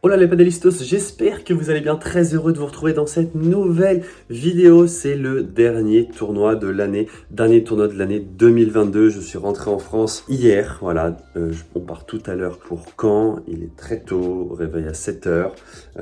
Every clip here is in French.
Hola les padelistos, j'espère que vous allez bien, très heureux de vous retrouver dans cette nouvelle vidéo. C'est le dernier tournoi de l'année, dernier tournoi de l'année 2022. Je suis rentré en France hier, voilà, on part tout à l'heure pour Caen, il est très tôt, réveil à 7h.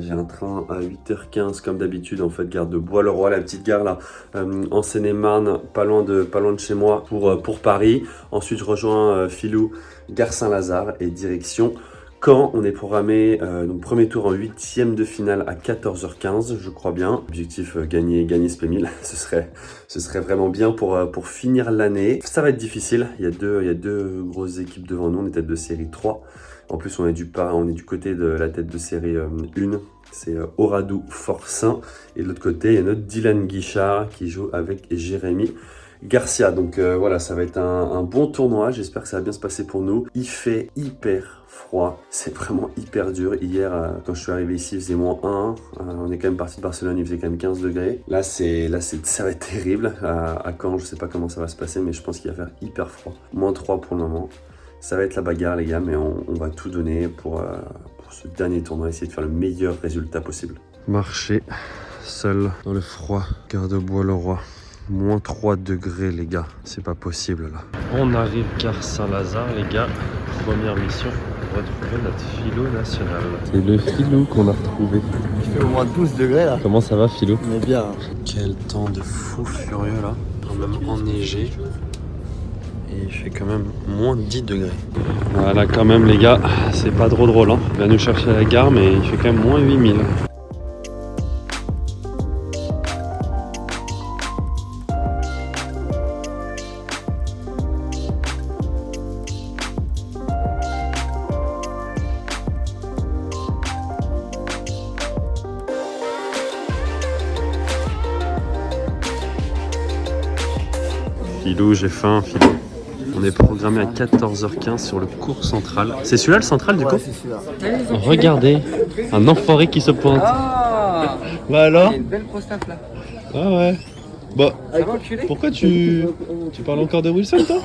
J'ai un train à 8h15 comme d'habitude, en fait, gare de Bois-le-Roi, la petite gare là, en Seine-et-Marne, pas loin de chez moi pour Paris. Ensuite je rejoins Philou, gare Saint-Lazare et direction Caen. On est programmé, donc premier tour en 8e de finale à 14h15, je crois bien. Objectif, gagner ce P1000, ce serait vraiment bien pour finir l'année. Ça va être difficile, il y a deux grosses équipes devant nous, on est tête de série 3. En plus, on est du côté de la tête de série 1, c'est Oradou Forcin. Et de l'autre côté, il y a notre Dylan Guichard qui joue avec Jérémy Garcia. Donc voilà, ça va être un bon tournoi, j'espère que ça va bien se passer pour nous. Il fait hyper froid, c'est vraiment hyper dur. Hier, quand je suis arrivé ici, il faisait -1. On est quand même parti de Barcelone, il faisait quand même 15 degrés. Là, ça va être terrible. À Caen, je sais pas comment ça va se passer, mais je pense qu'il va faire hyper froid. -3 pour le moment. Ça va être la bagarre, les gars, mais on va tout donner pour ce dernier tournoi, essayer de faire le meilleur résultat possible. Marcher seul dans le froid, gare de Bois-le-Roi. -3 degrés, les gars, c'est pas possible là. On arrive gare Saint-Lazare, les gars. Première mission, retrouver notre philo national. C'est le philo qu'on a retrouvé. Il fait au moins 12 degrés là. Comment ça va, philo? On est bien. Quel temps de fou furieux là, quand même enneigé. Et il fait quand même -10 degrés. Voilà, quand même, les gars, c'est pas trop drôle. Hein. Il va nous chercher à la gare, mais il fait quand même -8000. Philou, j'ai faim, Philou. On est programmé à 14h15 sur le cours central. C'est celui-là le central du coup? C'est celui-là. Regardez, un enfoiré qui se pointe. Ah, Bah alors? il y a une belle prostaf là. Ah ouais. Bah, Ça va enculé? pourquoi tu parles encore de Wilson, toi?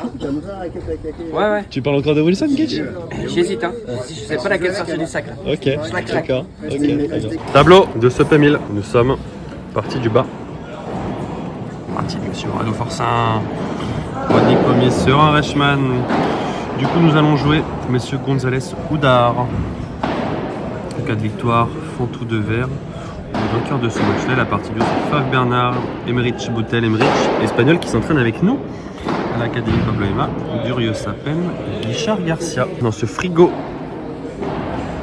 Ouais. Tu parles encore de Wilson, Kitsch? J'hésite, hein. Je sais pas laquelle sortir du sac là. Ok, d'accord. Ok, très bien. Tableau de ce P1000. Nous sommes partis du bas. Parti de monsieur Rado Forcin. Rodney Pommier sur un Reichmann. Du coup, nous allons jouer monsieur Gonzalez Oudard. En cas de victoire, font tout de verre. Le vainqueur de ce match-là, la partie du Fave Bernard, Emmerich Boutel, Emmerich, espagnol qui s'entraîne avec nous à l'Académie Pablo Ema, Durio Sapen, Guichard Garcia. Dans ce frigo.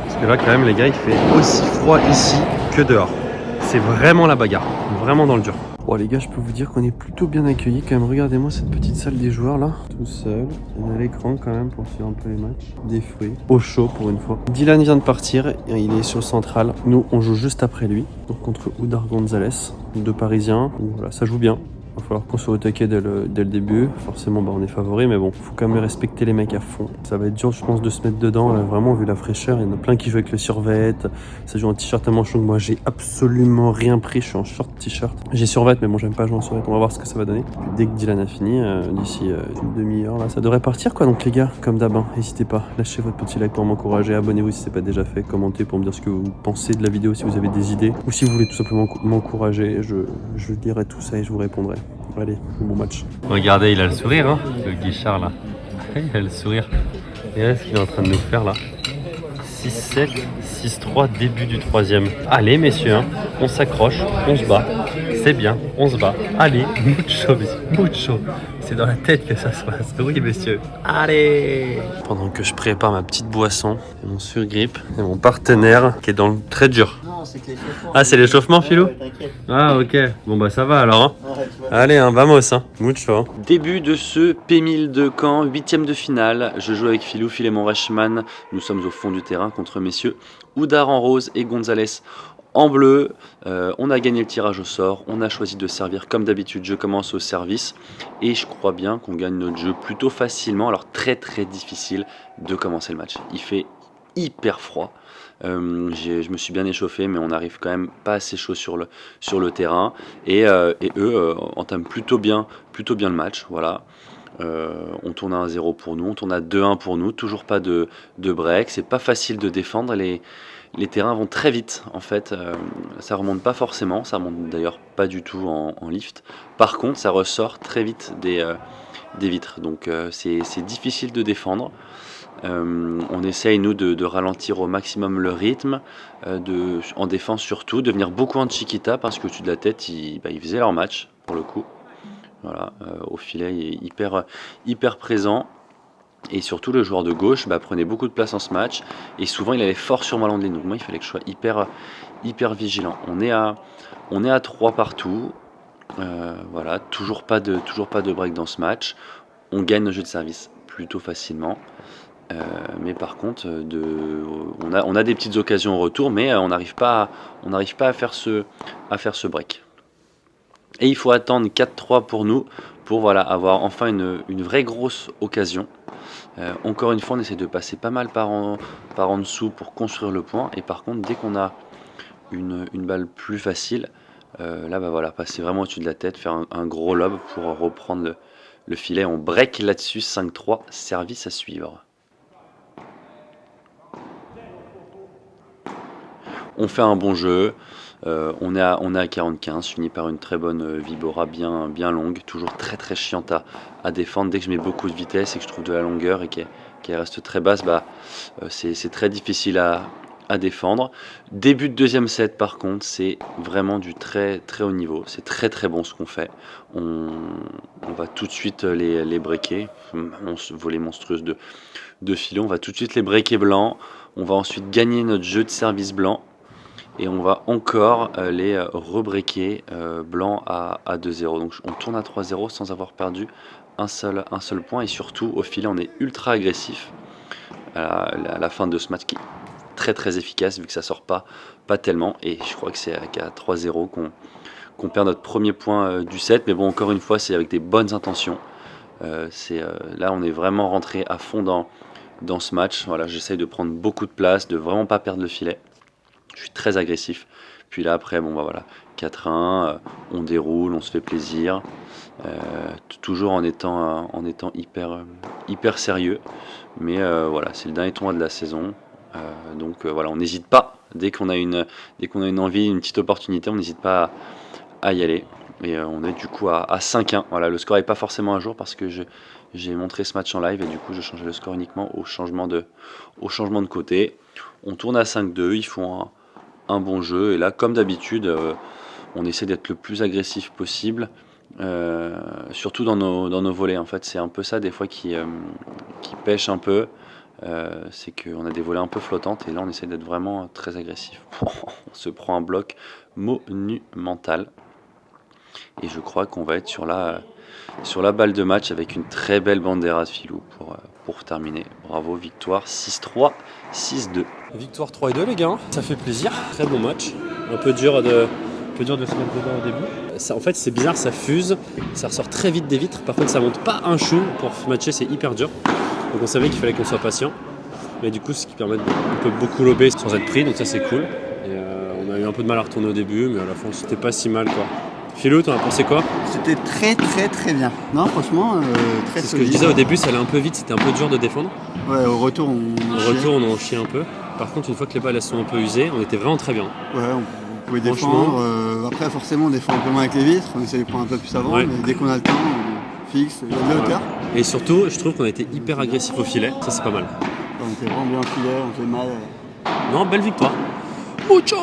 Parce que là, quand même, les gars, il fait aussi froid ici que dehors. C'est vraiment la bagarre, vraiment dans le dur. Bon les gars, je peux vous dire qu'on est plutôt bien accueillis quand même. Regardez-moi cette petite salle des joueurs là, tout seul. On a l'écran quand même pour suivre un peu les matchs. Des fruits, au chaud pour une fois. Dylan vient de partir, il est sur le central. Nous, on joue juste après lui, donc contre Oudar Gonzalez, deux Parisiens. Donc, voilà, ça joue bien. Il va falloir qu'on soit au taquet dès le début. Forcément, on est favori, mais bon, faut quand même respecter les mecs à fond. Ça va être dur, je pense, de se mettre dedans. Là, vraiment, vu la fraîcheur, il y en a plein qui jouent avec le survêt. Ça joue en t-shirt à manches longues. Moi, j'ai absolument rien pris. Je suis en short t-shirt. J'ai survêt, mais bon, j'aime pas jouer en survêt. On va voir ce que ça va donner. Puis, dès que Dylan a fini, d'ici une demi-heure, là, ça devrait partir, quoi. Donc, les gars, comme d'hab, n'hésitez pas. Lâchez votre petit like pour m'encourager. Abonnez-vous si c'est pas déjà fait. Commentez pour me dire ce que vous pensez de la vidéo, si vous avez des idées. Ou si vous voulez tout simplement m'encourager. Je lirai tout ça et je vous répondrai. Allez, bon match. Regardez, il a le sourire, hein, le Guichard là. Il a le sourire. Et là, ce qu'il est en train de nous faire là. 6-7, 6-3, début du troisième. Allez, messieurs, hein, on s'accroche, on se bat. C'est bien, on se bat. Allez, mucho. C'est dans la tête que ça se passe. Oui, messieurs. Allez. Pendant que je prépare ma petite boisson, et mon surgrip, et mon partenaire qui est dans le très dur. Non, c'est que l'échauffement. Ah, c'est l'échauffement, Philo? Ouais, t'inquiète. Ah, ok. Bon, bah ça va alors, hein. Ouais, tu vois. Allez, hein, vamos, hein. Mucho. Hein. Début de ce P1000 de Caen, 8e de finale. Je joue avec Philou, Philémon Reichmann. Nous sommes au fond du terrain contre messieurs Oudard en rose et Gonzalez en bleu. On a gagné le tirage au sort. On a choisi de servir comme d'habitude. Je commence au service et je crois bien qu'on gagne notre jeu plutôt facilement. Alors très difficile de commencer le match. Il fait hyper froid. Je me suis bien échauffé, mais on n'arrive quand même pas assez chaud sur le terrain. Et eux entament plutôt bien le match. Voilà. On tourne à 1-0 pour nous, on tourne à 2-1 pour nous. Toujours pas de break. C'est pas facile de défendre. les terrains vont très vite en fait, ça remonte pas forcément, ça remonte d'ailleurs pas du tout en lift. Par contre, ça ressort très vite des vitres, donc c'est difficile de défendre. On essaye nous de ralentir au maximum le rythme, en défense surtout, de venir beaucoup en chiquita parce que au-dessus de la tête ils faisaient leur match pour le coup. Voilà, au filet il est hyper présent. Et surtout le joueur de gauche prenait beaucoup de place en ce match et souvent il allait fort sur ma ligne, donc moi il fallait que je sois hyper vigilant. On est à 3 partout, voilà, toujours pas de break dans ce match. On gagne nos jeux de service plutôt facilement, mais par contre on a des petites occasions au retour, mais on n'arrive pas à faire ce break. Et il faut attendre 4-3 pour nous, pour voilà, avoir enfin une vraie grosse occasion. Encore une fois, on essaie de passer pas mal par en dessous pour construire le point. Et par contre, dès qu'on a une balle plus facile, là, voilà, passer vraiment au-dessus de la tête, faire un gros lob pour reprendre le filet. On break là-dessus, 5-3, service à suivre. On fait un bon jeu. On est à 45, fini par une très bonne Vibora bien longue, toujours très chiante à défendre. Dès que je mets beaucoup de vitesse et que je trouve de la longueur et qu'elle reste très basse, c'est très difficile à défendre. Début de deuxième set par contre, c'est vraiment du très haut niveau, c'est très bon ce qu'on fait. On va tout de suite les breaker, voler monstrueuse de filet, on va tout de suite les breaker blancs, on va ensuite gagner notre jeu de service blanc. Et on va encore les rebreaker blanc à 2-0. Donc on tourne à 3-0 sans avoir perdu un seul point. Et surtout au filet on est ultra agressif à la fin de ce match qui est très efficace vu que ça sort pas tellement. Et je crois que c'est à 3-0 qu'on perd notre premier point du set. Mais bon, encore une fois, c'est avec des bonnes intentions. Là on est vraiment rentré à fond dans ce match. Voilà, j'essaye de prendre beaucoup de place, de vraiment pas perdre le filet. Je suis très agressif. Puis là après, voilà, 4-1, on déroule, on se fait plaisir, toujours en étant hyper sérieux. Mais voilà, c'est le dernier tournoi de la saison, donc voilà, on n'hésite pas. Dès qu'on a une envie, une petite opportunité, on n'hésite pas à y aller. Et on est du coup à 5-1. Voilà, le score n'est pas forcément à jour parce que j'ai montré ce match en live et du coup je changeais le score uniquement au changement de côté. On tourne à 5-2, ils font un bon jeu et là comme d'habitude on essaie d'être le plus agressif possible, surtout dans nos volets. En fait c'est un peu ça des fois qui pêche un peu, c'est qu'on a des volets un peu flottantes et là on essaie d'être vraiment très agressif. On se prend un bloc monumental et je crois qu'on va être sur la balle de match avec une très belle bandera de Filou pour terminer. Bravo, victoire 6-3, 6-2. Victoire 3-2 les gars, ça fait plaisir, très bon match. Un peu dur de se mettre dedans au début. Ça, en fait c'est bizarre, ça fuse, ça ressort très vite des vitres. Par contre ça monte pas un chou, pour matcher c'est hyper dur. Donc on savait qu'il fallait qu'on soit patient. Mais du coup ce qui permet on peut beaucoup lober sans être pris, donc ça c'est cool. Et on a eu un peu de mal à retourner au début, mais à la fin c'était pas si mal quoi. Philo, t'en as pensé quoi? C'était très bien. Non, franchement, très solide. C'est ce que je disais au début, ça allait un peu vite, c'était un peu dur de défendre. Ouais, au retour, on en chie un peu. Par contre, une fois que les balles elles sont un peu usées, on était vraiment très bien. Ouais, on pouvait défendre. Après, forcément, on défend un peu moins avec les vitres. On essaie de prendre un peu plus avant, mais dès qu'on a le temps, on fixe, il y a de la hauteur. Et surtout, je trouve qu'on a été hyper agressif au filet. Ça, c'est pas mal. On était vraiment bien au filet, on fait mal. Non, belle victoire. Mucho.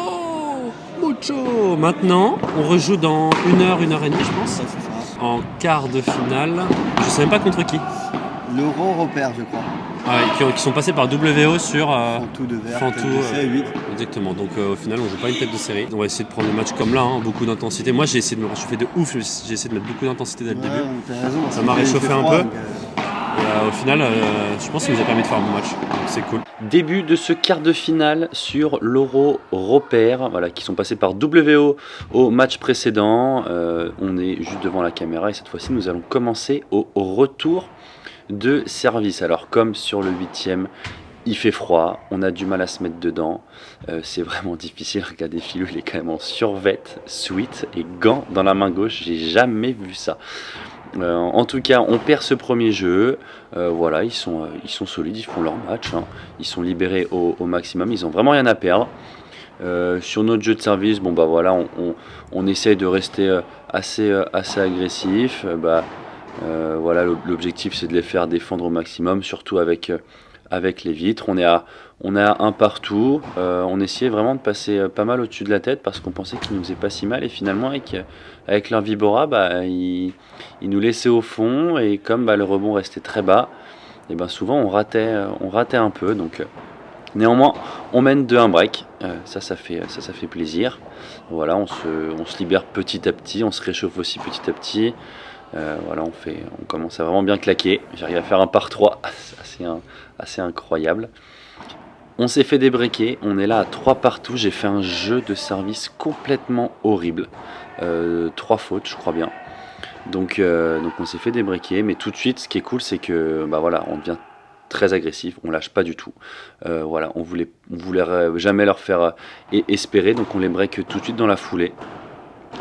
Maintenant, on rejoue dans 1h, 1h30, je pense. Ouais, c'est ça. En quart de finale. Je sais même pas contre qui. L'Euro repère, je crois. Ouais, qui sont passés par WO sur Fantou de verre, Fantou, tête de 8. Exactement, donc au final on joue pas une tête de série. On va essayer de prendre le match comme là, beaucoup d'intensité. Moi j'ai essayé de me réchauffer de ouf, j'ai essayé de mettre beaucoup d'intensité dès le début. T'as raison, ça m'a réchauffé un peu. Donc, et, au final, je pense que ça nous a permis de faire un bon match, donc c'est cool. Début de ce quart de finale sur l'Euro Repère, voilà, qui sont passés par WO au match précédent. On est juste devant la caméra et cette fois-ci nous allons commencer au retour de service. Alors comme sur le 8e, il fait froid, on a du mal à se mettre dedans, c'est vraiment difficile. Regardez, Philou, il est quand même en survêt, sweat et gants dans la main gauche, j'ai jamais vu ça. En tout cas, on perd ce premier jeu. Voilà, ils sont solides, ils font leur match. Hein. Ils sont libérés au maximum. Ils ont vraiment rien à perdre. Sur notre jeu de service, bon bah voilà, on essaye de rester assez agressif. Voilà, l'objectif c'est de les faire défendre au maximum, surtout avec les vitres. On est à un partout. On essayait vraiment de passer pas mal au-dessus de la tête parce qu'on pensait qu'ils nous faisaient pas si mal. Et finalement, avec leur Vibora, ils nous laissaient au fond. Et comme le rebond restait très bas, et souvent on ratait un peu. Donc néanmoins, on mène 2-1 break. Ça fait plaisir. Voilà, on se libère petit à petit. On se réchauffe aussi petit à petit. Voilà, on commence à vraiment bien claquer. J'arrive à faire un par 3, assez incroyable. On s'est fait débreaker, on est là à 3 partout. J'ai fait un jeu de service complètement horrible. 3 fautes, je crois bien. Donc on s'est fait débreaker, mais tout de suite, ce qui est cool, c'est que voilà, on devient très agressif, on lâche pas du tout. Voilà, on voulait jamais leur faire espérer, donc on les break tout de suite dans la foulée.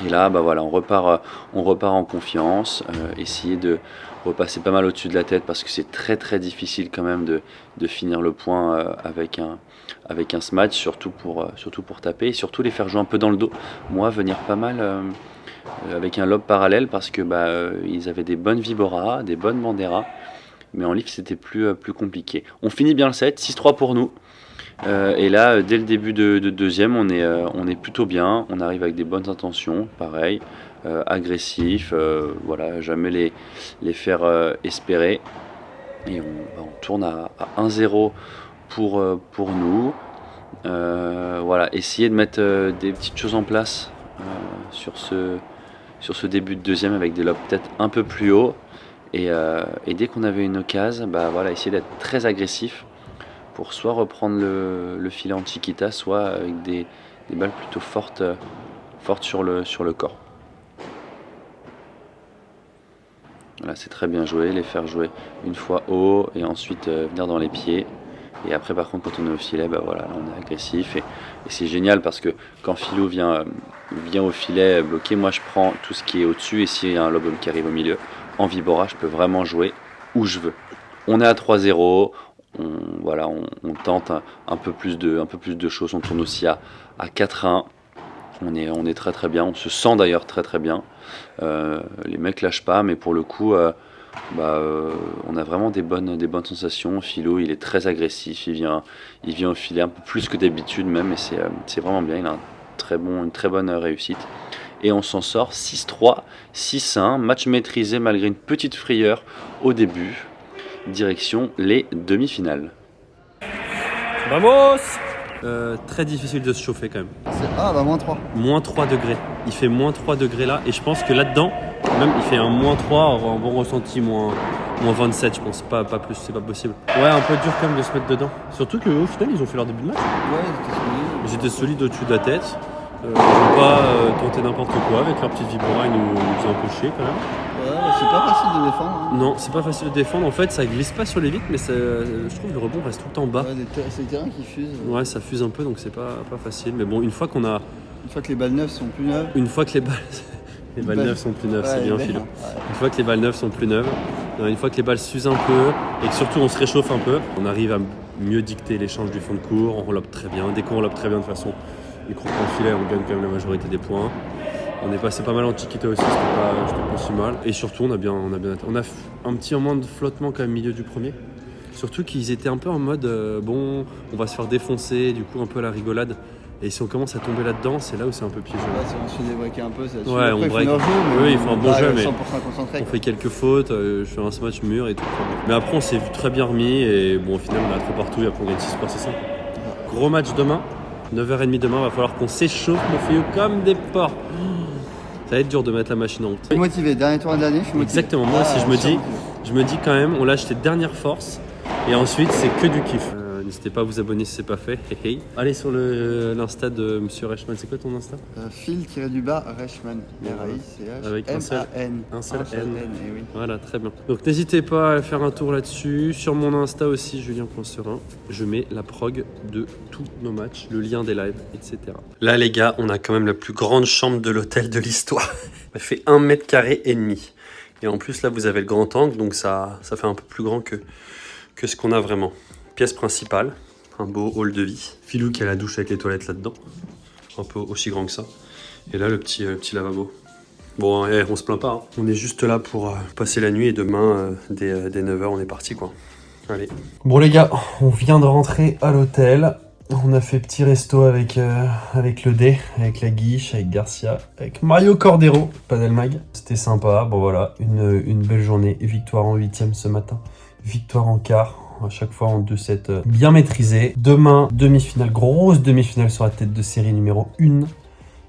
Et là, voilà, on repart en confiance, essayer de repasser pas mal au-dessus de la tête parce que c'est très très difficile quand même de finir le point avec un smash, surtout pour taper et surtout les faire jouer un peu dans le dos. Moi, venir pas mal avec un lob parallèle parce que ils avaient des bonnes Vibora, des bonnes Bandera, mais en lift c'était plus compliqué. On finit bien le set, 6-3 pour nous. Et là, dès le début de deuxième, on est plutôt bien. On arrive avec des bonnes intentions, pareil, agressif. Voilà, jamais les faire espérer. Et on tourne à 1-0 pour nous. Voilà, essayer de mettre des petites choses en place sur ce début de deuxième avec des lobs peut-être un peu plus haut. Et dès qu'on avait une occasion, voilà, essayer d'être très agressif pour soit reprendre le filet en chiquita, soit avec des balles plutôt fortes sur le corps. Voilà, c'est très bien joué, les faire jouer une fois haut et ensuite venir dans les pieds. Et après par contre quand on est au filet, voilà, là, on est agressif et c'est génial parce que quand Philou vient au filet bloqué, moi je prends tout ce qui est au-dessus et s'il y a un lob qui arrive au milieu, en Vibora je peux vraiment jouer où je veux. On est à 3-0. On tente un peu plus de choses, on tourne aussi à 4-1, on est très très bien, on se sent d'ailleurs très très bien, les mecs lâchent pas, mais pour le coup on a vraiment des bonnes sensations. Philo il est très agressif, il vient au filet un peu plus que d'habitude même, et c'est vraiment bien, il a une très bonne réussite. Et on s'en sort 6-3, 6-1, match maîtrisé malgré une petite frayeur au début. Direction les demi-finales. Vamos! Très difficile de se chauffer quand même. Moins 3. Moins 3 degrés. Il fait moins 3 degrés là. Et je pense que là-dedans, même il fait un moins 3, un bon ressenti, moins 27, je pense. Pas plus, c'est pas possible. Ouais, un peu dur quand même de se mettre dedans. Surtout qu'au final, ils ont fait leur début de match. Ouais, Ils étaient solides au-dessus de la tête. Ils n'ont pas tenté n'importe quoi avec leur petite Vibora, ils nous ont un peu chier quand même. c'est pas facile de défendre. Hein. Non, c'est pas facile de défendre. En fait, ça glisse pas sur les vitres, mais je trouve que le rebond reste tout le temps bas. Ouais, c'est le terrain qui fuse. Ouais, ça fuse un peu, donc c'est pas facile. Mais bon, une fois que les balles neuves sont plus neuves. Une fois que les balles neuves sont plus neuves, c'est bien Philo. Ouais. Une fois que les balles neuves sont plus neuves, une fois que les balles s'usent un peu et que surtout on se réchauffe un peu, on arrive à mieux dicter l'échange du fond de cours. On relobe très bien. Dès qu'on relobe très bien de façon, les crocs en filet, on gagne quand même la majorité des points. On est passé pas mal en chiquita aussi, c'était pas si mal. Et surtout, on a un petit moment de flottement quand même au milieu du premier. Surtout qu'ils étaient un peu en mode on va se faire défoncer, du coup un peu à la rigolade. Et si on commence à tomber là-dedans, c'est là où c'est un peu piégeux. Si on se fait débreaker un peu, c'est là-dessus. Ouais, après, on break. Oui, il faut un bon jeu, mais 100% concentré. On fait quelques fautes, je fais un smash mur et tout. Mais après, on s'est très bien remis et bon, au final, on a 3 partout et après on gagne 6-3, c'est ça. Gros match demain, 9h30 demain, va falloir qu'on s'échauffe, mon fille, comme des porcs. Ça va être dur de mettre la machine en route. Je suis motivé, dernier tour de l'année, je suis motivé. Exactement, moi aussi, je me dis quand même, on lâche les dernières forces et ensuite, c'est que du kiff. N'hésitez pas à vous abonner si c'est pas fait. Hey. Allez sur l'Insta de Monsieur Reichmann. C'est quoi ton Insta? Phil-Reichmann. R-A-I-C-H. Avec un seul N. Et oui. Voilà, très bien. Donc n'hésitez pas à faire un tour là-dessus. Sur mon Insta aussi, Julien.Serein. Je mets la prog de tous nos matchs, le lien des lives, etc. Là, les gars, on a quand même la plus grande chambre de l'hôtel de l'histoire. Elle fait 1,5 m². Et en plus là vous avez le grand angle, donc ça fait un peu plus grand que ce qu'on a vraiment. Pièce principale, un beau hall de vie. Philou qui a la douche avec les toilettes là-dedans, un peu aussi grand que ça. Et là le petit lavabo. Bon, on se plaint pas, hein. On est juste là pour passer la nuit et demain dès 9h on est parti quoi. Allez. Bon les gars, on vient de rentrer à l'hôtel. On a fait petit resto avec le D, avec la Guiche, avec Garcia, avec Mario Cordero, Padelmag. C'était sympa. Bon voilà, une belle journée. Victoire en 8e ce matin. Victoire en quart. À chaque fois en 2-7 bien maîtrisé. Demain, demi-finale, grosse demi-finale sur la tête de série numéro 1.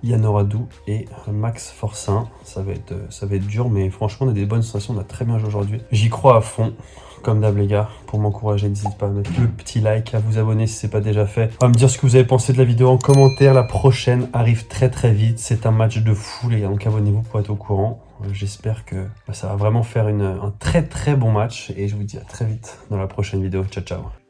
Yann Oradou et Max Forcin. Ça va être dur, mais franchement, on a des bonnes sensations. On a très bien joué aujourd'hui. J'y crois à fond. Comme d'hab les gars, pour m'encourager, n'hésitez pas à mettre le petit like, à vous abonner si c'est pas déjà fait, à me dire ce que vous avez pensé de la vidéo en commentaire. La prochaine arrive très vite, c'est un match de fou les gars, donc abonnez-vous pour être au courant. J'espère que ça va vraiment faire un très bon match et je vous dis à très vite dans la prochaine vidéo. Ciao ciao.